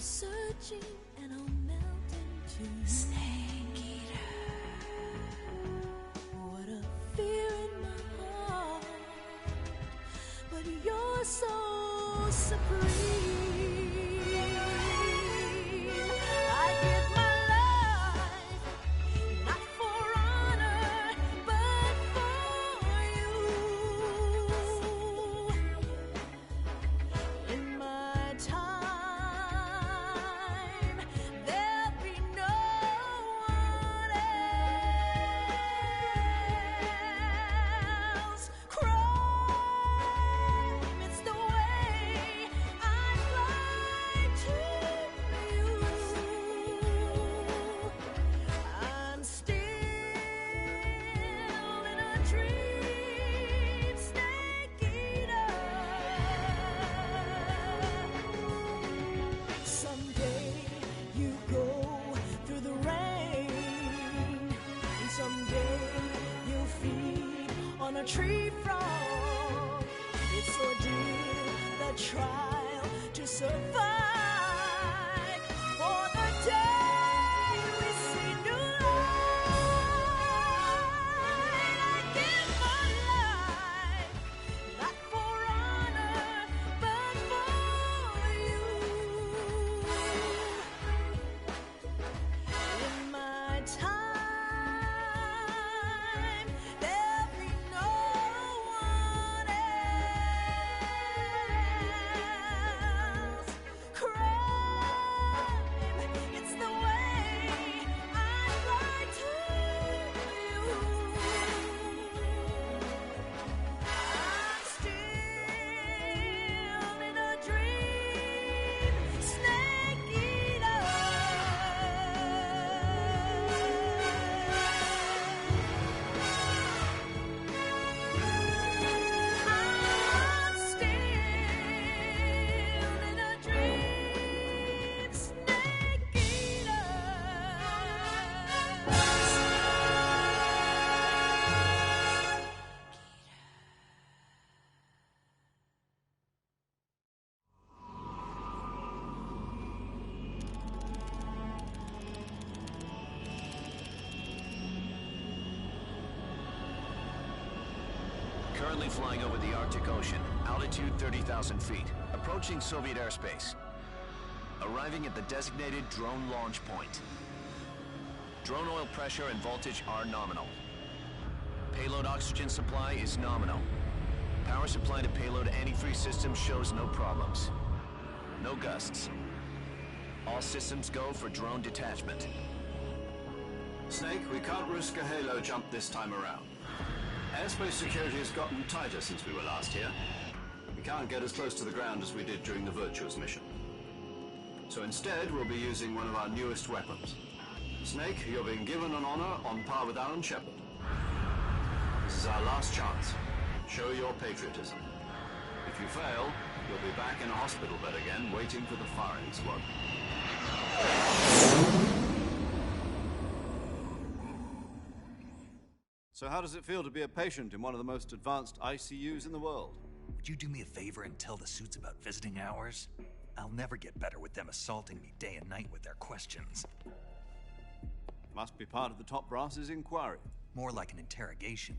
searching and I'll melt into Snake Eater. What a fear in my heart, but you're so supreme. I give my life, not for honor, but for you. In my time, there'll be no one else. Crime, it's the way I fly to you. I'm still in a dream, Snake Eater. Someday you go through the rain, and someday you'll feed on a tree frog. It's ordeal, the trial to survive for the day we see new light. I give my life, not for honor, but for you. In my time, there'll be no one else. Crime, it's the way I fly to you. I'm still in a dream, Snake Eater. I'm still in a dream, Snake Eater. Currently flying over the Arctic Ocean, altitude 30,000 feet, approaching Soviet airspace. Arriving at the designated drone launch point. Drone oil pressure and voltage are nominal. Payload oxygen supply is nominal. Power supply to payload antifreeze system shows no problems. No gusts. All systems go for drone detachment. Snake, we can't risk a halo jump this time around. Airspace security has gotten tighter since we were last here. We can't get as close to the ground as we did during the Virtuous mission. So instead, we'll be using one of our newest weapons. Snake, you're being given an honor on par with Alan Shepard. This is our last chance. Show your patriotism. If you fail, you'll be back in a hospital bed again, waiting for the firing squad. So how does it feel to be a patient in one of the most advanced ICUs in the world? Would you do me a favor and tell the suits about visiting hours? I'll never get better with them assaulting me day and night with their questions. Must be part of the top brass's inquiry. More like an interrogation.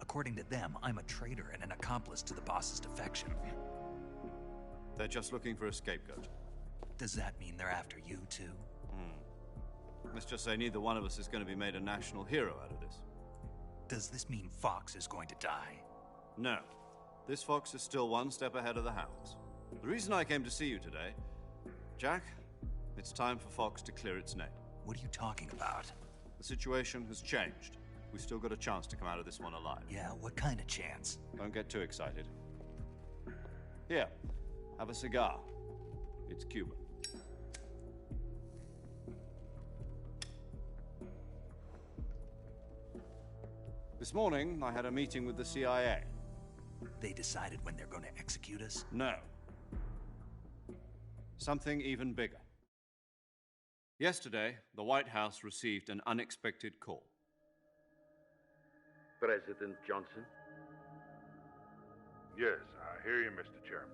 According to them, I'm a traitor and an accomplice to the boss's defection. They're just looking for a scapegoat. Does that mean they're after you too? Let's just say neither one of us is going to be made a national hero out of this. Does this mean Fox is going to die? No. This fox is still one step ahead of the hounds. The reason I came to see you today, Jack, it's time for Fox to clear its name. What are you talking about? The situation has changed. We've still got a chance to come out of this one alive. Yeah, what kind of chance? Don't get too excited. Here, have a cigar. It's Cuban. This morning, I had a meeting with the CIA. They decided when they're going to execute us? No. Something even bigger. Yesterday, the White House received an unexpected call. President Johnson? Yes, I hear you, Mr. Chairman.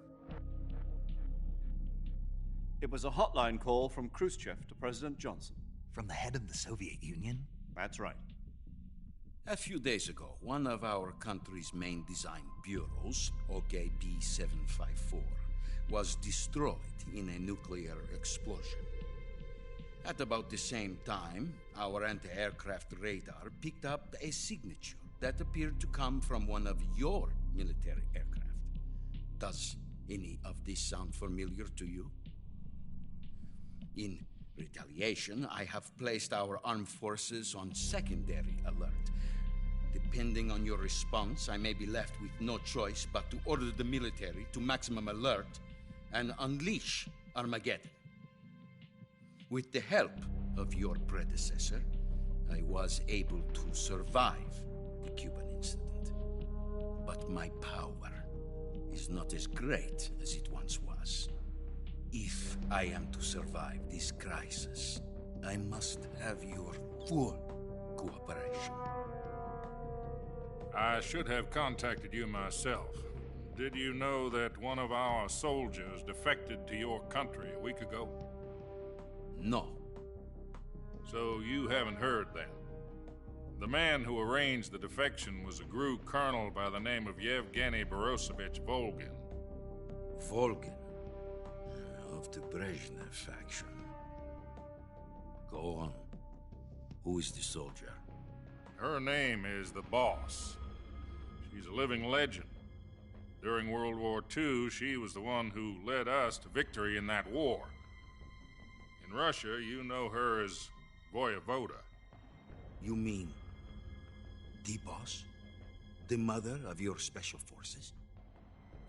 It was a hotline call from Khrushchev to President Johnson. From the head of the Soviet Union? That's right. A few days ago, one of our country's main design bureaus, OKB 754, was destroyed in a nuclear explosion. At about the same time, our anti-aircraft radar picked up a signature that appeared to come from one of your military aircraft. Does any of this sound familiar to you? In retaliation, I have placed our armed forces on secondary alert. Depending on your response, I may be left with no choice but to order the military to maximum alert and unleash Armageddon. With the help of your predecessor, I was able to survive the Cuban incident. But my power is not as great as it once was. If I am to survive this crisis, I must have your full cooperation. I should have contacted you myself. Did you know that one of our soldiers defected to your country a week ago? No. So you haven't heard then. The man who arranged the defection was a GRU colonel by the name of Yevgeny Borosovich Volgin. Volgin, of the Brezhnev faction. Go on. Who is the soldier? Her name is the Boss. She's a living legend. During World War II, she was the one who led us to victory in that war. In Russia, you know her as Voyevoda. You mean the Boss? The mother of your special forces?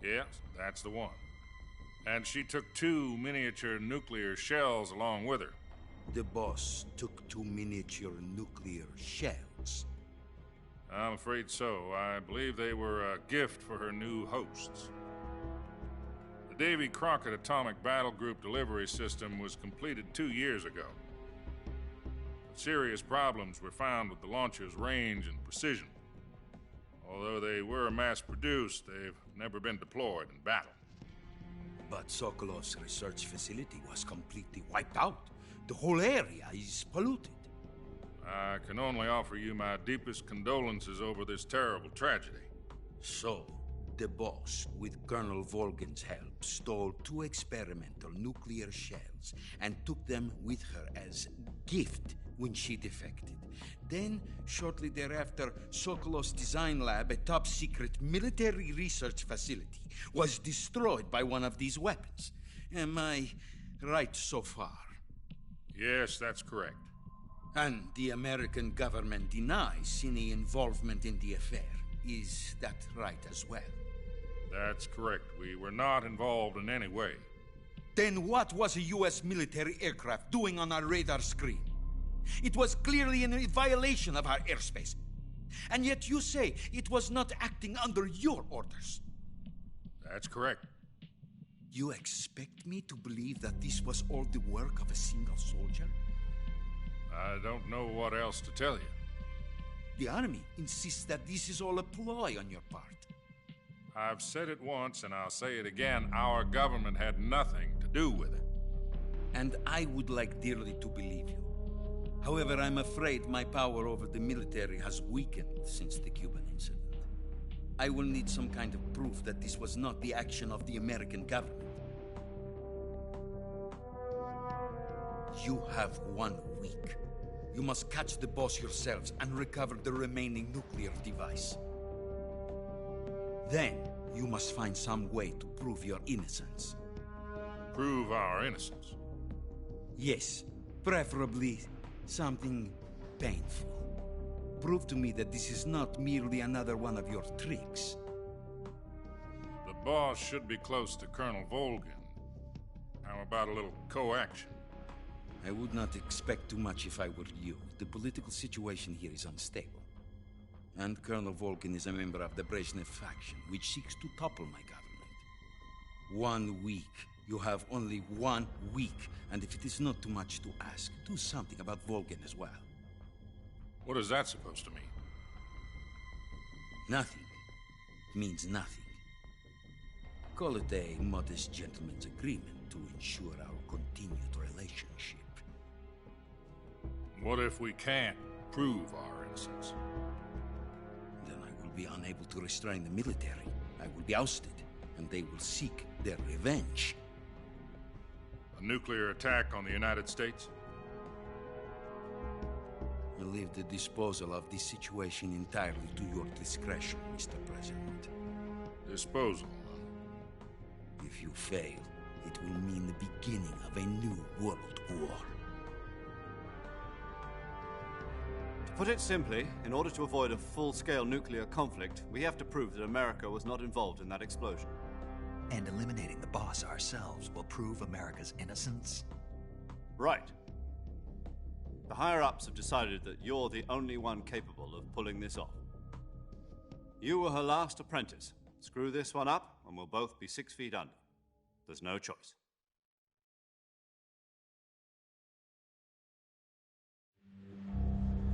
Yes, that's the one. And she took 2 miniature nuclear shells along with her. The Boss took 2 miniature nuclear shells. I'm afraid so. I believe they were a gift for her new hosts. The Davy Crockett Atomic Battle Group delivery system was completed 2 years ago. But serious problems were found with the launcher's range and precision. Although they were mass-produced, they've never been deployed in battle. But Sokolov's research facility was completely wiped out. The whole area is polluted. I can only offer you my deepest condolences over this terrible tragedy. So, the Boss, with Colonel Volgin's help, stole 2 experimental nuclear shells and took them with her as gift when she defected. Then, shortly thereafter, Sokolov's design lab, a top-secret military research facility, was destroyed by one of these weapons. Am I right so far? Yes, that's correct. And the American government denies any involvement in the affair. Is that right as well? That's correct. We were not involved in any way. Then what was a U.S. military aircraft doing on our radar screen? It was clearly in violation of our airspace. And yet you say it was not acting under your orders. That's correct. You expect me to believe that this was all the work of a single soldier? I don't know what else to tell you. The Army insists that this is all a ploy on your part. I've said it once and I'll say it again. Our government had nothing to do with it. And I would like dearly to believe you. However, I'm afraid my power over the military has weakened since the Cuban incident. I will need some kind of proof that this was not the action of the American government. You have 1 week. You must catch the Boss yourselves and recover the remaining nuclear device. Then, you must find some way to prove your innocence. Prove our innocence. Yes, preferably something painful. Prove to me that this is not merely another one of your tricks. The Boss should be close to Colonel Volgin. How about a little co-action? I would not expect too much if I were you. The political situation here is unstable. And Colonel Volgin is a member of the Brezhnev faction, which seeks to topple my government. 1 week. You have only 1 week. And if it is not too much to ask, do something about Volgin as well. What is that supposed to mean? Nothing. It means nothing. Call it a modest gentleman's agreement to ensure our continued relationship. What if we can't prove our innocence? Then I will be unable to restrain the military. I will be ousted, and they will seek their revenge. A nuclear attack on the United States? I leave the disposal of this situation entirely to your discretion, Mr. President. Disposal, huh? If you fail, it will mean the beginning of a new world war. To put it simply, in order to avoid a full-scale nuclear conflict, we have to prove that America was not involved in that explosion. And eliminating the boss ourselves will prove America's innocence? Right. The higher-ups have decided that you're the only one capable of pulling this off. You were her last apprentice. Screw this one up, and we'll both be 6 feet under. There's no choice.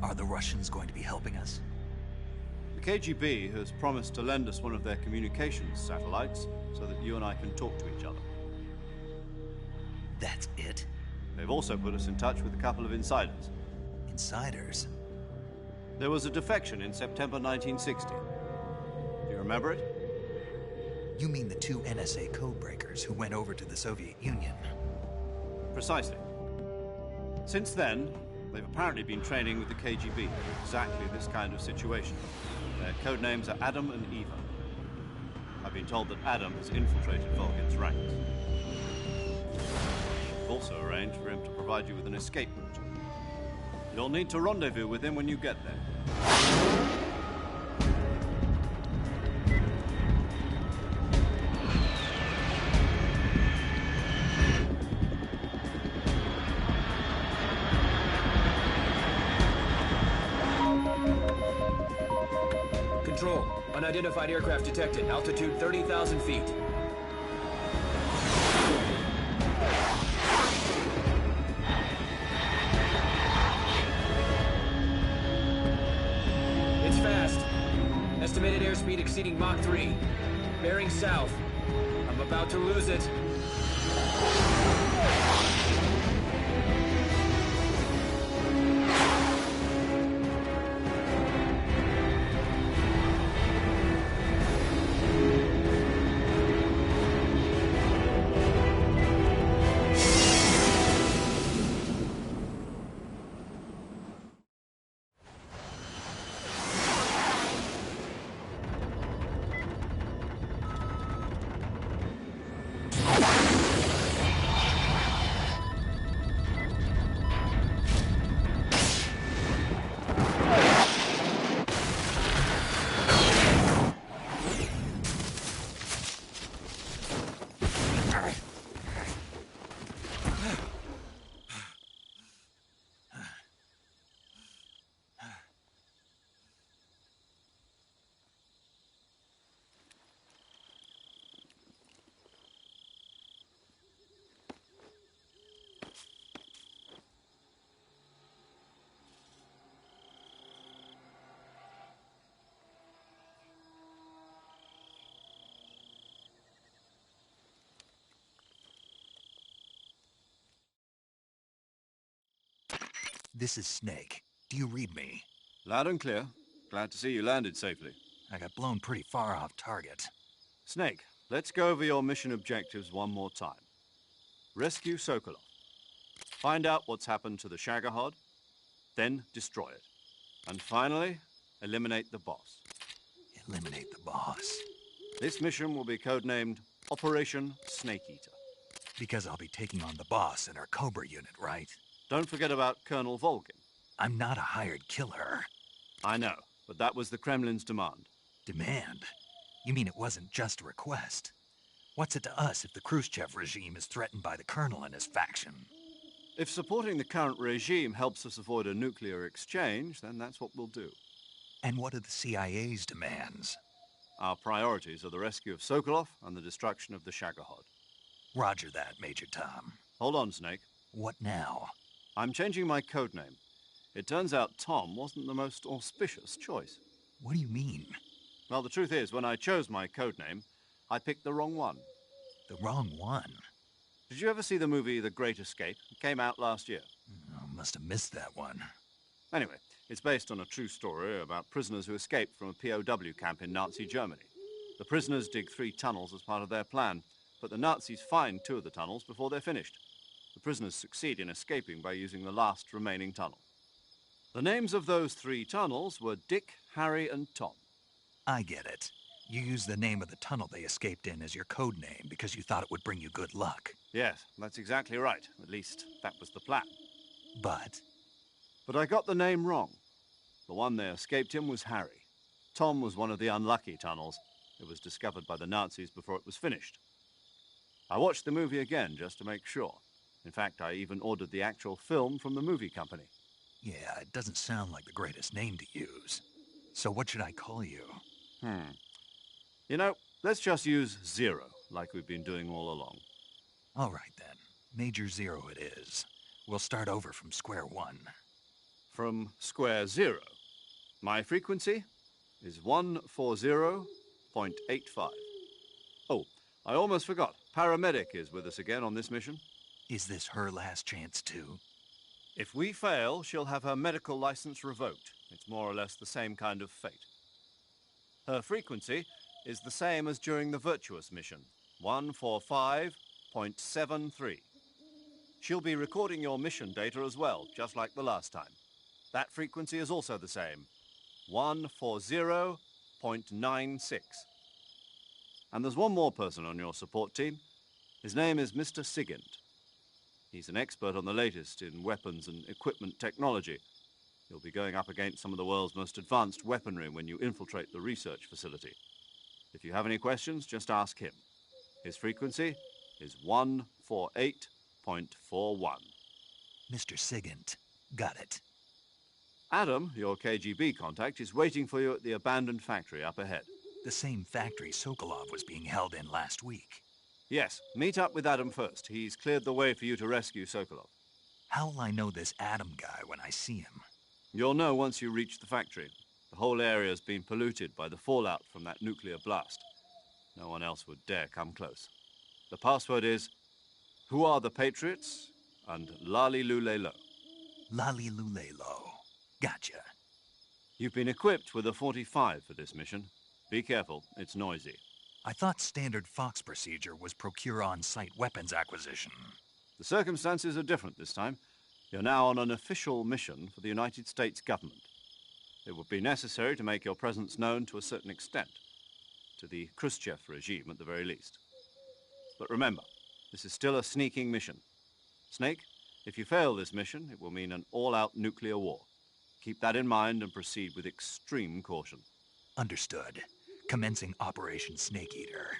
Are the Russians going to be helping us? The KGB has promised to lend us one of their communications satellites so that you and I can talk to each other. That's it? They've also put us in touch with a couple of insiders. Insiders? There was a defection in September 1960. Do you remember it? You mean the 2 NSA codebreakers who went over to the Soviet Union? Precisely. Since then, they've apparently been training with the KGB in exactly this kind of situation. Their code names are Adam and Eva. I've been told that Adam has infiltrated Volgin's ranks. We've also arranged for him to provide you with an escape route. You'll need to rendezvous with him when you get there. Control. Unidentified aircraft detected. Altitude 30,000 feet. It's fast. Estimated airspeed exceeding Mach 3. Bearing south. I'm about to lose it. This is Snake. Do you read me? Loud and clear. Glad to see you landed safely. I got blown pretty far off target. Snake, let's go over your mission objectives one more time. Rescue Sokolov. Find out what's happened to the Shagohod, then destroy it. And finally, eliminate the boss. Eliminate the boss. This mission will be codenamed Operation Snake Eater. Because I'll be taking on the boss in our Cobra unit, right? Don't forget about Colonel Volgin. I'm not a hired killer. I know, but that was the Kremlin's demand. Demand? You mean it wasn't just a request? What's it to us if the Khrushchev regime is threatened by the Colonel and his faction? If supporting the current regime helps us avoid a nuclear exchange, then that's what we'll do. And what are the CIA's demands? Our priorities are the rescue of Sokolov and the destruction of the Shagohod. Roger that, Major Tom. Hold on, Snake. What now? I'm changing my codename. It turns out Tom wasn't the most auspicious choice. What do you mean? Well, the truth is, when I chose my codename, I picked the wrong one. The wrong one. Did you ever see the movie The Great Escape? It came out last year. Oh, must have missed that one. Anyway, it's based on a true story about prisoners who escaped from a POW camp in Nazi Germany. The prisoners dig 3 tunnels as part of their plan, but the Nazis find 2 of the tunnels before they're finished. The prisoners succeed in escaping by using the last remaining tunnel. The names of those 3 tunnels were Dick, Harry, and Tom. I get it. You used the name of the tunnel they escaped in as your code name because you thought it would bring you good luck. Yes, that's exactly right. At least, that was the plan. But But I got the name wrong. The one they escaped in was Harry. Tom was one of the unlucky tunnels. It was discovered by the Nazis before it was finished. I watched the movie again just to make sure. In fact, I even ordered the actual film from the movie company. yeah, it doesn't sound like the greatest name to use. So what should I call you? You know, let's just use Zero, like we've been doing all along. All right then. Major Zero it is. We'll start over from square one. From square 0. My frequency is 140.85. Oh, I almost forgot. Paramedic is with us again on this mission. Is this her last chance too? If we fail, she'll have her medical license revoked. It's more or less the same kind of fate. Her frequency is the same as during the Virtuous mission, 145.73. She'll be recording your mission data as well, just like the last time. That frequency is also the same, 140.96. And there's one more person on your support team. His name is Mr. Sigint. He's an expert on the latest in weapons and equipment technology. You'll be going up against some of the world's most advanced weaponry when you infiltrate the research facility. If you have any questions, just ask him. His frequency is 148.41. Mr. Sigint. Got it. Adam, your KGB contact, is waiting for you at the abandoned factory up ahead. The same factory Sokolov was being held in last week. Yes, meet up with Adam first. He's cleared the way for you to rescue Sokolov. How will I know this Adam guy when I see him? You'll know once you reach the factory. The whole area's been polluted by the fallout from that nuclear blast. No one else would dare come close. The password is, "Who are the Patriots?" and "Lali Lulelo." Lali Lulelo. Gotcha. You've been equipped with a 45 for this mission. Be careful, it's noisy. I thought standard Fox procedure was procure on-site weapons acquisition. The circumstances are different this time. You're now on an official mission for the United States government. It would be necessary to make your presence known to a certain extent, to the Khrushchev regime at the very least. But remember, this is still a sneaking mission. Snake, if you fail this mission, it will mean an all-out nuclear war. Keep that in mind and proceed with extreme caution. Understood. Commencing Operation Snake Eater.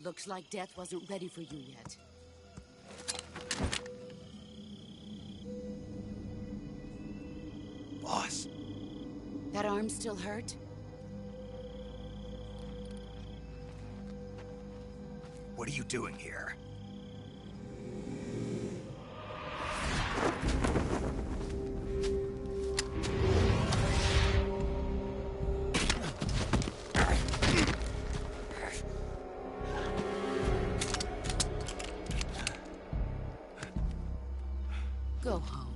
Looks like death wasn't ready for you yet. Boss. That arm still hurt? What are you doing here? Go home.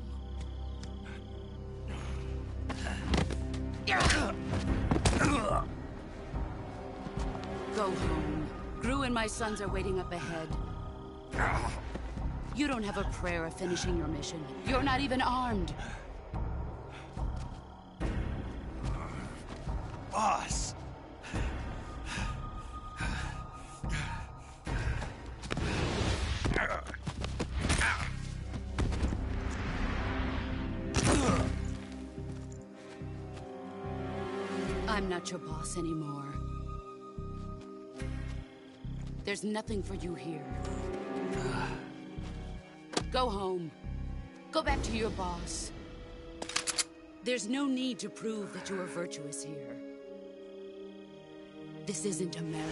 Go home. Gru and my sons are waiting up ahead. You don't have a prayer of finishing your mission. You're not even armed. Boss! I'm not your boss anymore. There's nothing for you here. Go home. Go back to your boss. There's no need to prove that you are virtuous here. This isn't America.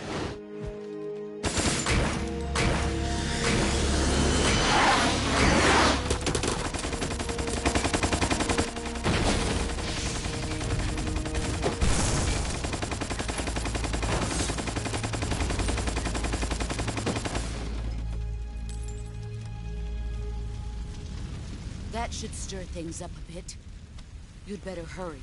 That should stir things up a bit. You'd better hurry.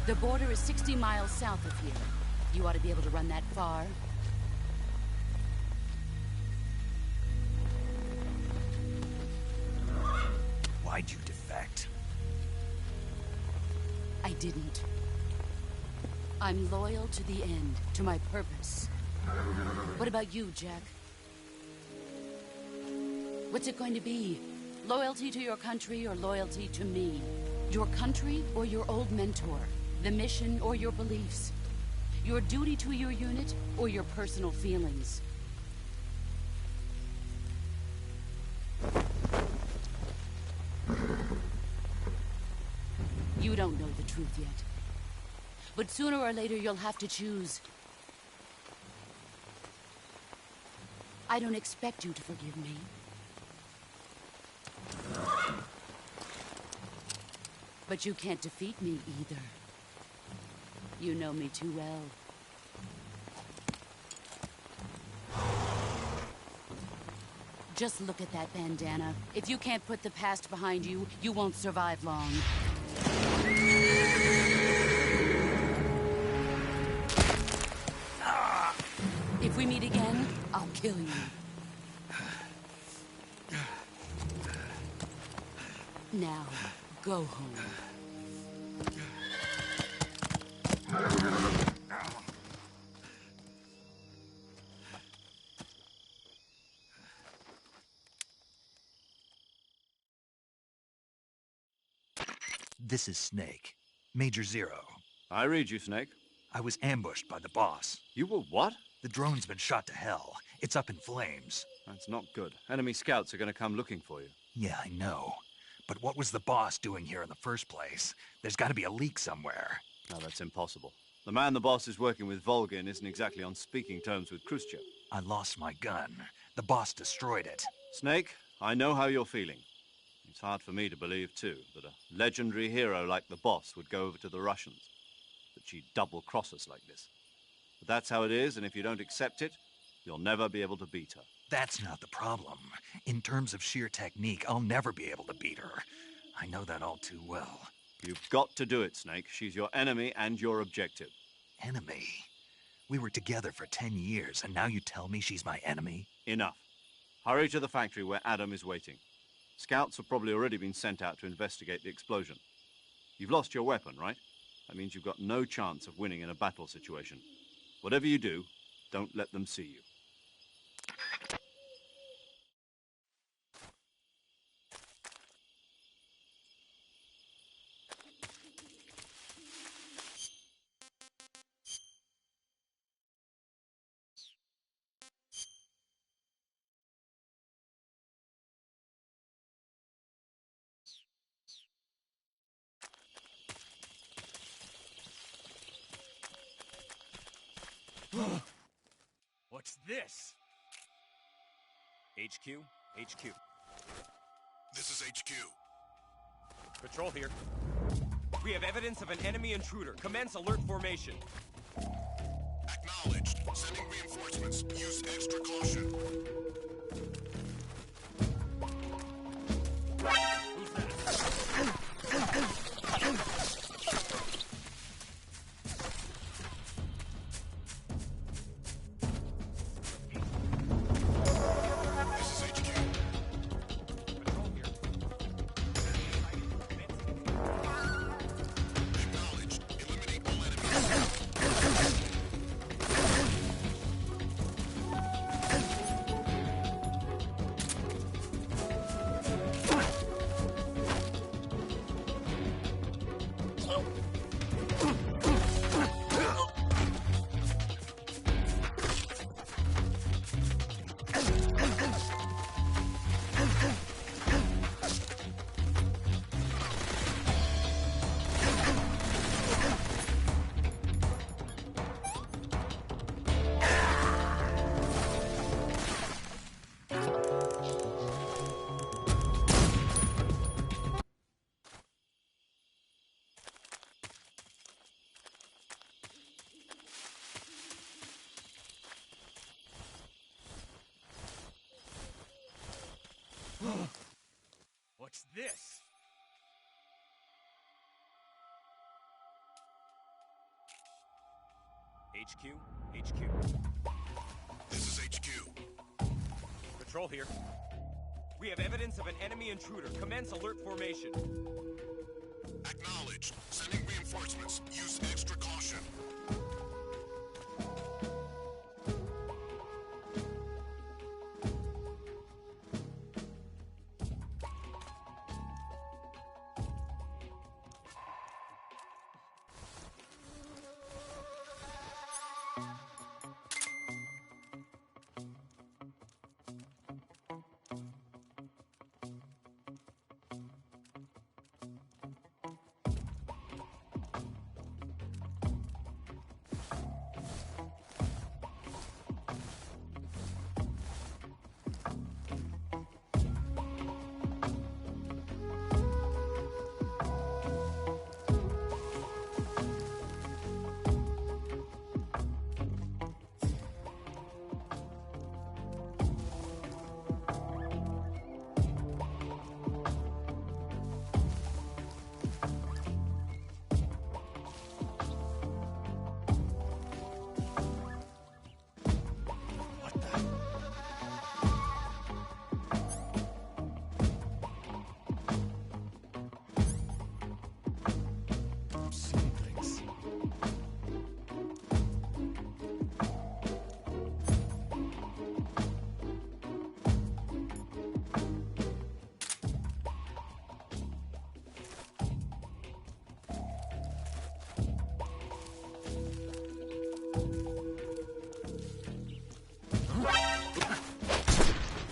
The border is 60 miles south of here. You ought to be able to run that far. Why'd you defect? I didn't. I'm loyal to the end, to my purpose. What about you, Jack? What's it going to be? Loyalty to your country or loyalty to me? Your country or your old mentor? The mission or your beliefs? Your duty to your unit or your personal feelings? You don't know the truth yet. But sooner or later, you'll have to choose. I don't expect you to forgive me. But you can't defeat me either. You know me too well. Just look at that bandana. If you can't put the past behind you, you won't survive long. If we meet again, I'll kill you. Now, go home. This is Snake. Major Zero. I read you, Snake. I was ambushed by the boss. You were what? The drone's been shot to hell. It's up in flames. That's not good. Enemy scouts are going to come looking for you. Yeah, I know. But what was the boss doing here in the first place? There's got to be a leak somewhere. No, that's impossible. The man the boss is working with, Volgin, isn't exactly on speaking terms with Khrushchev. I lost my gun. The boss destroyed it. Snake, I know how you're feeling. It's hard for me to believe, too, that a legendary hero like the boss would go over to the Russians. That she'd double-cross us like this. But that's how it is, and if you don't accept it, you'll never be able to beat her. That's not the problem. In terms of sheer technique, I'll never be able to beat her. I know that all too well. You've got to do it, Snake. She's your enemy and your objective. Enemy? We were together for 10 years, and now you tell me she's my enemy? Enough. Hurry to the factory where Adam is waiting. Scouts have probably already been sent out to investigate the explosion. You've lost your weapon, right? That means you've got no chance of winning in a battle situation. Whatever you do, don't let them see you. What's this? HQ? HQ. This is HQ. Patrol here. We have evidence of an enemy intruder. Commence alert formation. Acknowledged. Sending reinforcements. Use extra caution. Who's that? This is HQ. Patrol here. Acknowledged. Eliminate all enemies. What's this? HQ? HQ. This is HQ. Patrol here. We have evidence of an enemy intruder. Commence alert formation. Acknowledged. Sending reinforcements. Use extra caution.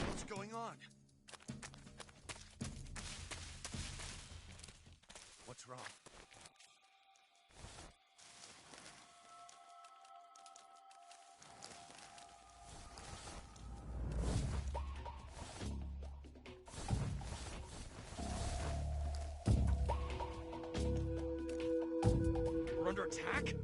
What's going on? What's wrong? We're under attack?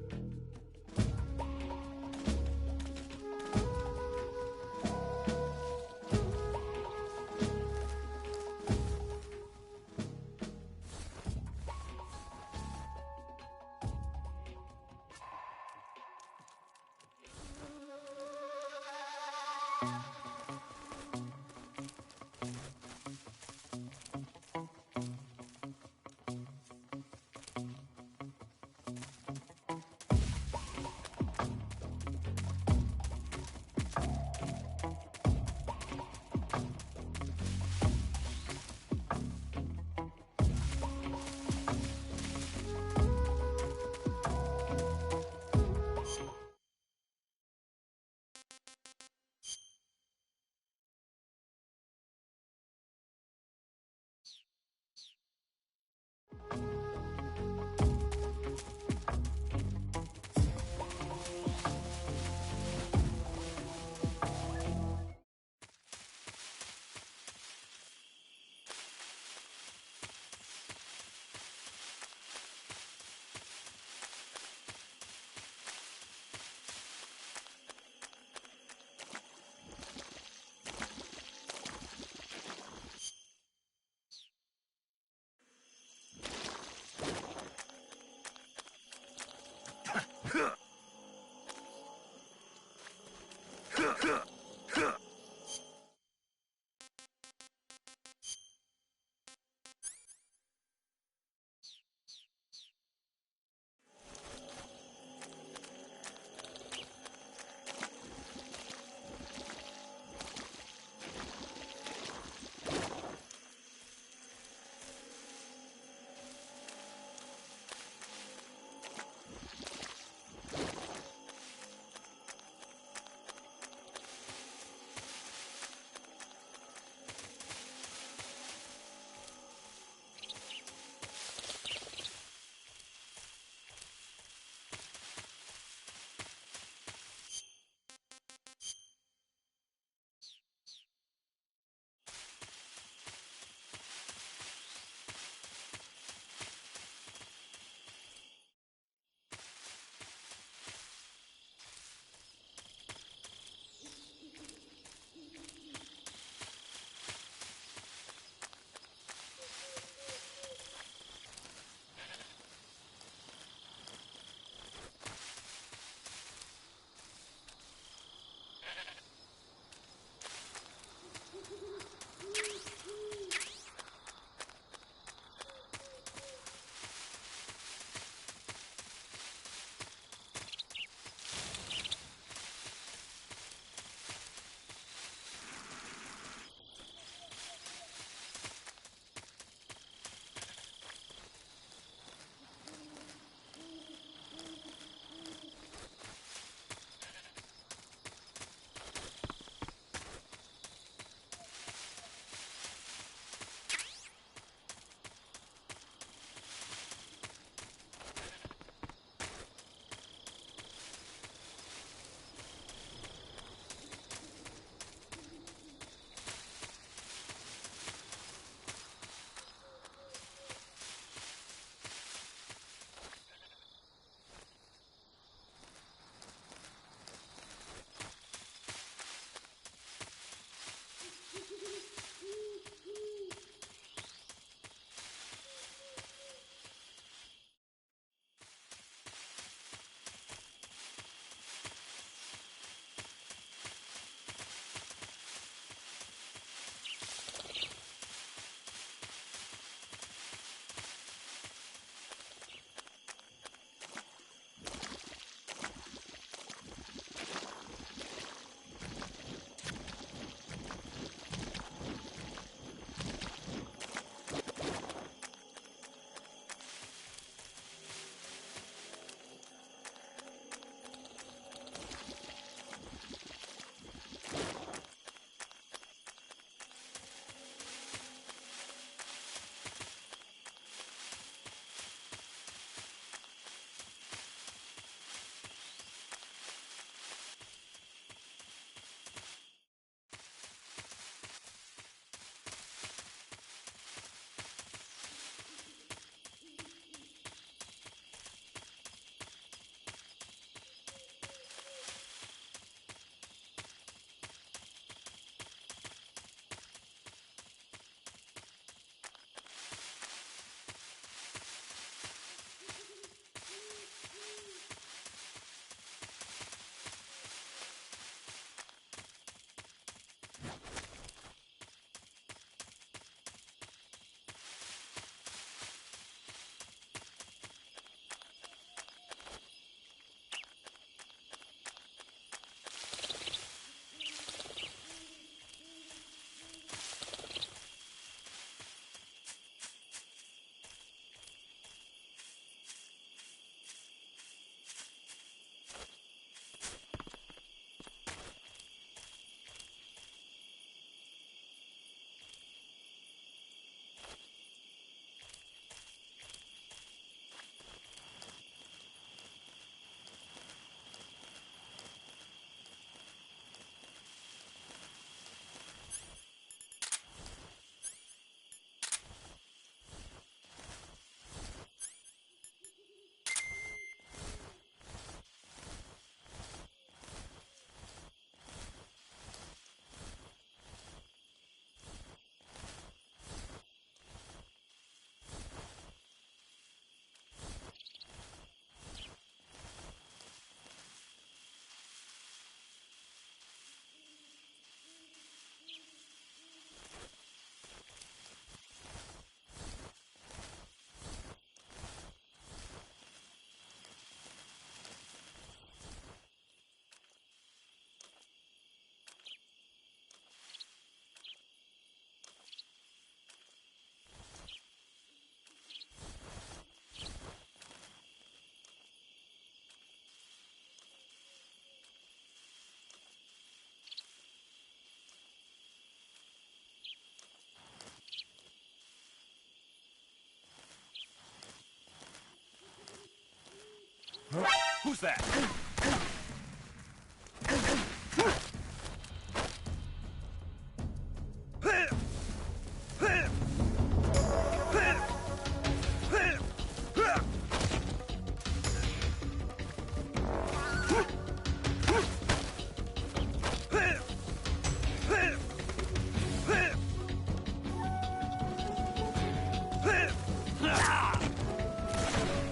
Who's that?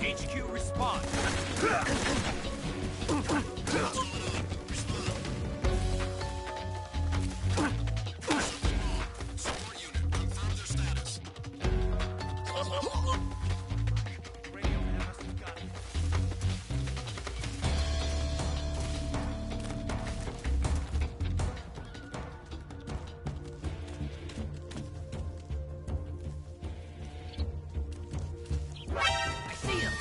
HQ respond. Support unit, confirm their status. Radio must have got it. I see him.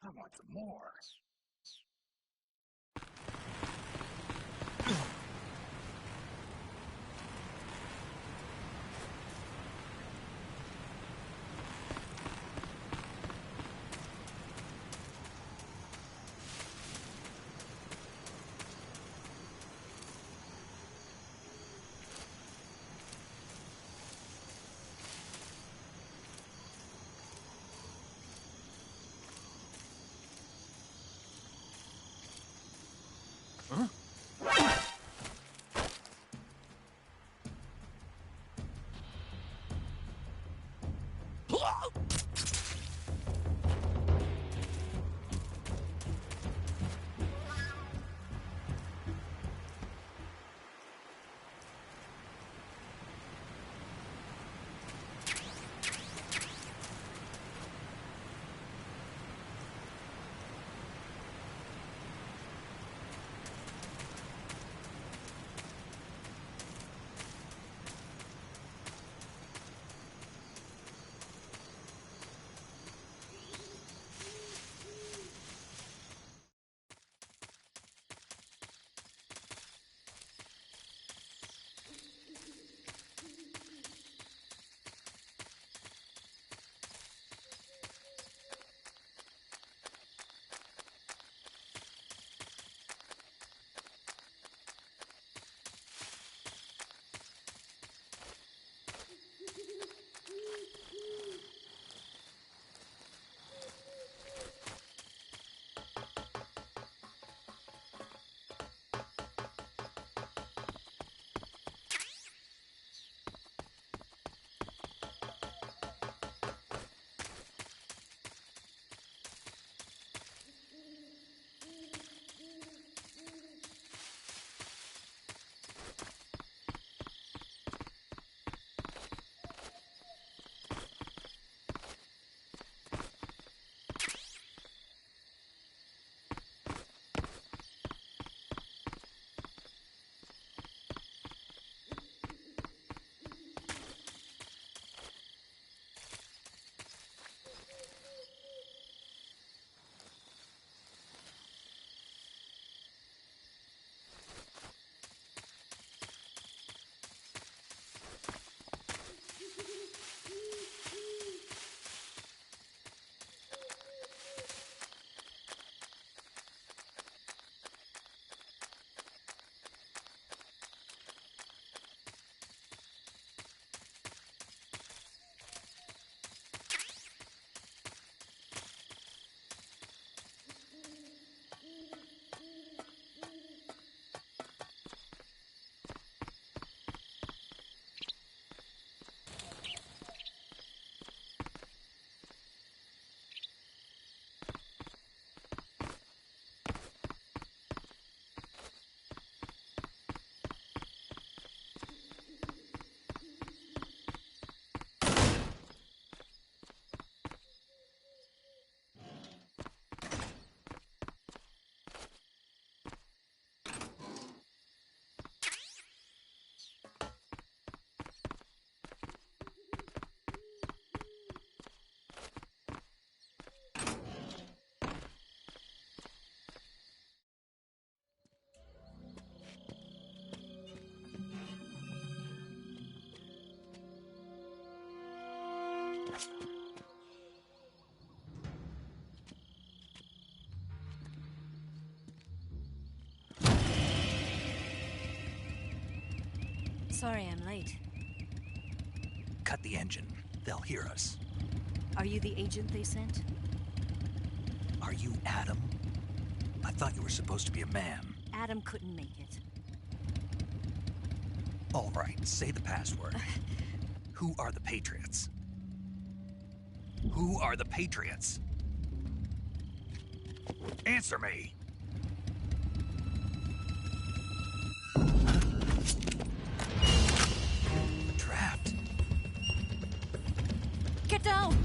I want some more. Sorry I'm late. Cut the engine. They'll hear us. Are you the agent they sent? Are you Adam? I thought you were supposed to be a man. Adam couldn't make it. All right, say the password. Who are the Patriots? Who are the Patriots? Answer me! We're trapped. Get down!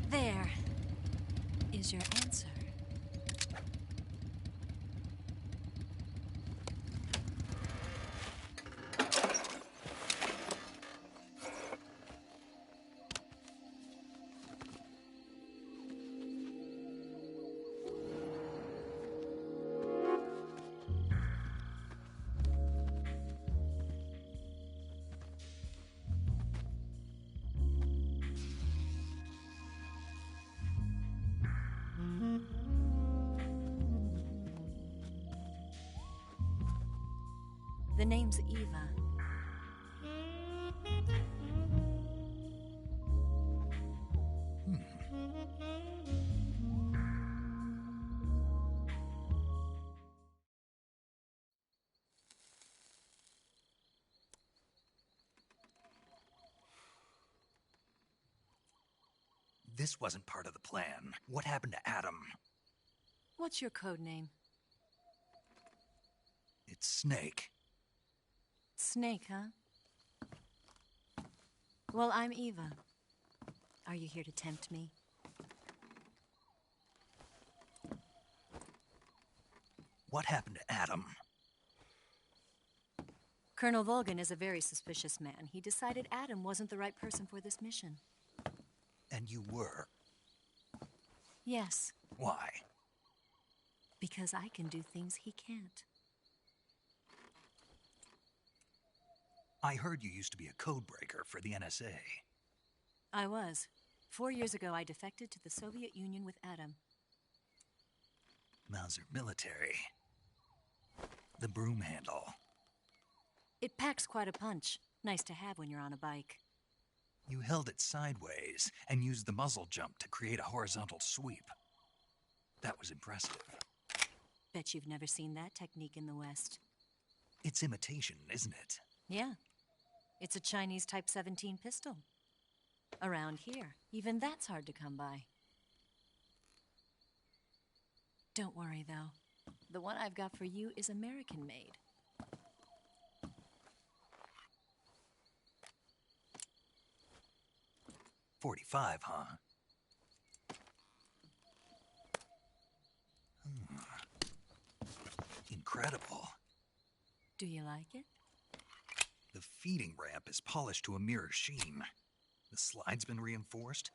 There is your answer. The name's Eva. This wasn't part of the plan. What happened to Adam? What's your code name? It's Snake. Snake, huh? Well, I'm Eva. Are you here to tempt me? What happened to Adam? Colonel Volgan is a very suspicious man. He decided Adam wasn't the right person for this mission. And you were. Yes, Why? because I can do things he can't. I heard you used to be a code breaker for the NSA. I was. 4 years ago, I defected to the Soviet Union with Adam. Mauser military. The broom handle. It packs quite a punch. Nice to have when you're on a bike. You held it sideways and used the muzzle jump to create a horizontal sweep. That was impressive. Bet you've never seen that technique in the West. It's imitation, isn't it? Yeah. It's a Chinese Type 17 pistol. Around here, even that's hard to come by. Don't worry, though. The one I've got for you is American-made. .45, huh? Incredible. Do you like it? The feeding ramp is polished to a mirror sheen. The slide's been reinforced,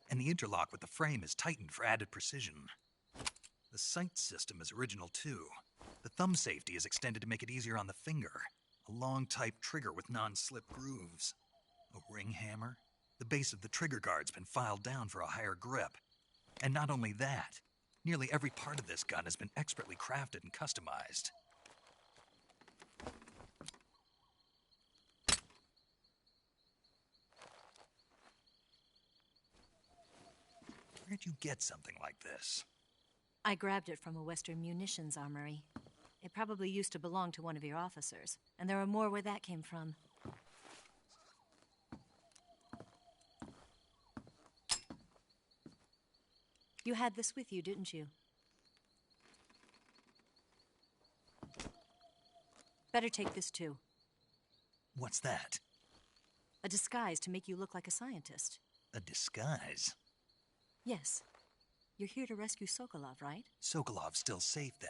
and the interlock with the frame is tightened for added precision. The sight system is original too. The thumb safety is extended to make it easier on the finger. A long type trigger with non-slip grooves. A ring hammer. The base of the trigger guard's been filed down for a higher grip. And not only that, nearly every part of this gun has been expertly crafted and customized. Where'd you get something like this? I grabbed it from a Western munitions armory. It probably used to belong to one of your officers, and there are more where that came from. You had this with you, didn't you? Better take this too. What's that? A disguise to make you look like a scientist. A disguise? Yes. You're here to rescue Sokolov, right? Sokolov's still safe then.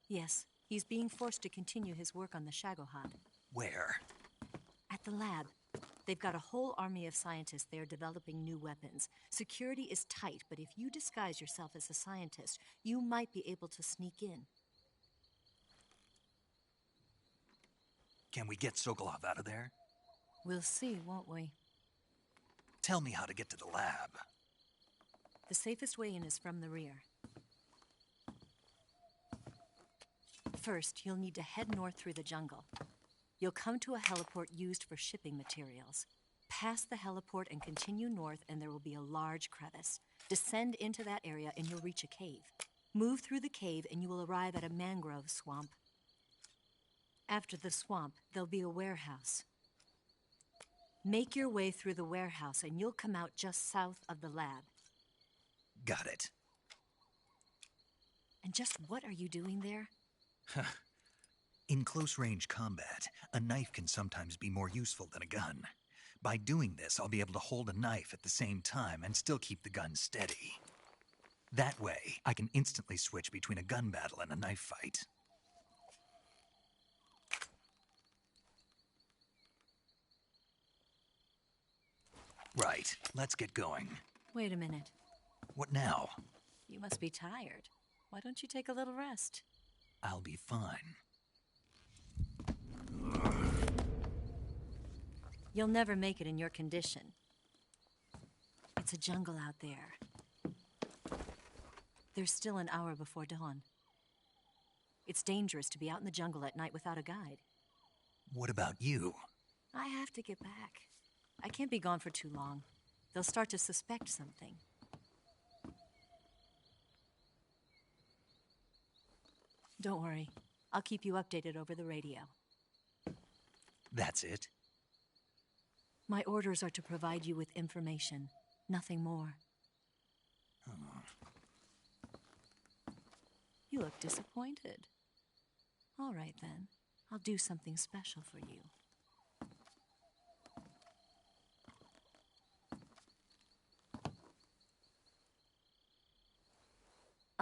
Yes. He's being forced to continue his work on the Shagohod. Where? At the lab. They've got a whole army of scientists there developing new weapons. Security is tight, but if you disguise yourself as a scientist, you might be able to sneak in. Can we get Sokolov out of there? We'll see, won't we? Tell me how to get to the lab. The safest way in is from the rear. First, you'll need to head north through the jungle. You'll come to a heliport used for shipping materials. Pass the heliport and continue north, and there will be a large crevice. Descend into that area, and you'll reach a cave. Move through the cave, and you will arrive at a mangrove swamp. After the swamp, there'll be a warehouse. Make your way through the warehouse, and you'll come out just south of the lab. Got it. And just what are you doing there? In close-range combat, a knife can sometimes be more useful than a gun. By doing this, I'll be able to hold a knife at the same time and still keep the gun steady. That way, I can instantly switch between a gun battle and a knife fight. Right, let's get going. Wait a minute. What now? You must be tired. Why don't you take a little rest? I'll be fine. You'll never make it in your condition. It's a jungle out there. There's still an hour before dawn. It's dangerous to be out in the jungle at night without a guide. What about you? I have to get back. I can't be gone for too long. They'll start to suspect something. Don't worry. I'll keep you updated over the radio. That's it? My orders are to provide you with information, nothing more. You look disappointed. All right, then. I'll do something special for you.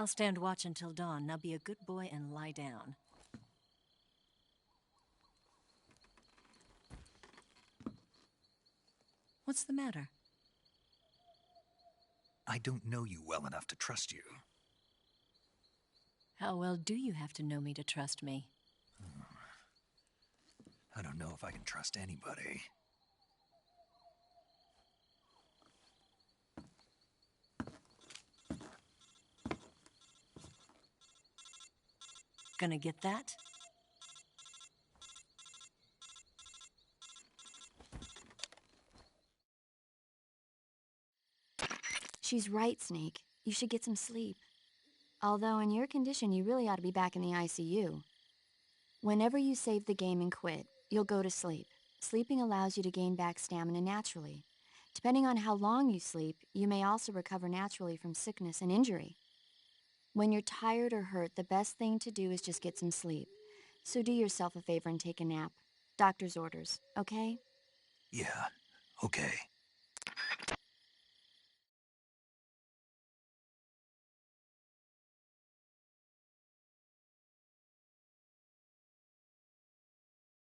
I'll stand watch until dawn. Now be a good boy and lie down. What's the matter? I don't know you well enough to trust you. How well do you have to know me to trust me? I don't know if I can trust anybody. Gonna get that? She's right, Snake. You should get some sleep. Although in your condition, you really ought to be back in the ICU. Whenever you save the game and quit, you'll go to sleep. Sleeping allows you to gain back stamina naturally. Depending on how long you sleep, you may also recover naturally from sickness and injury. When you're tired or hurt, the best thing to do is just get some sleep. So do yourself a favor and take a nap. Doctor's orders, okay? Yeah, okay.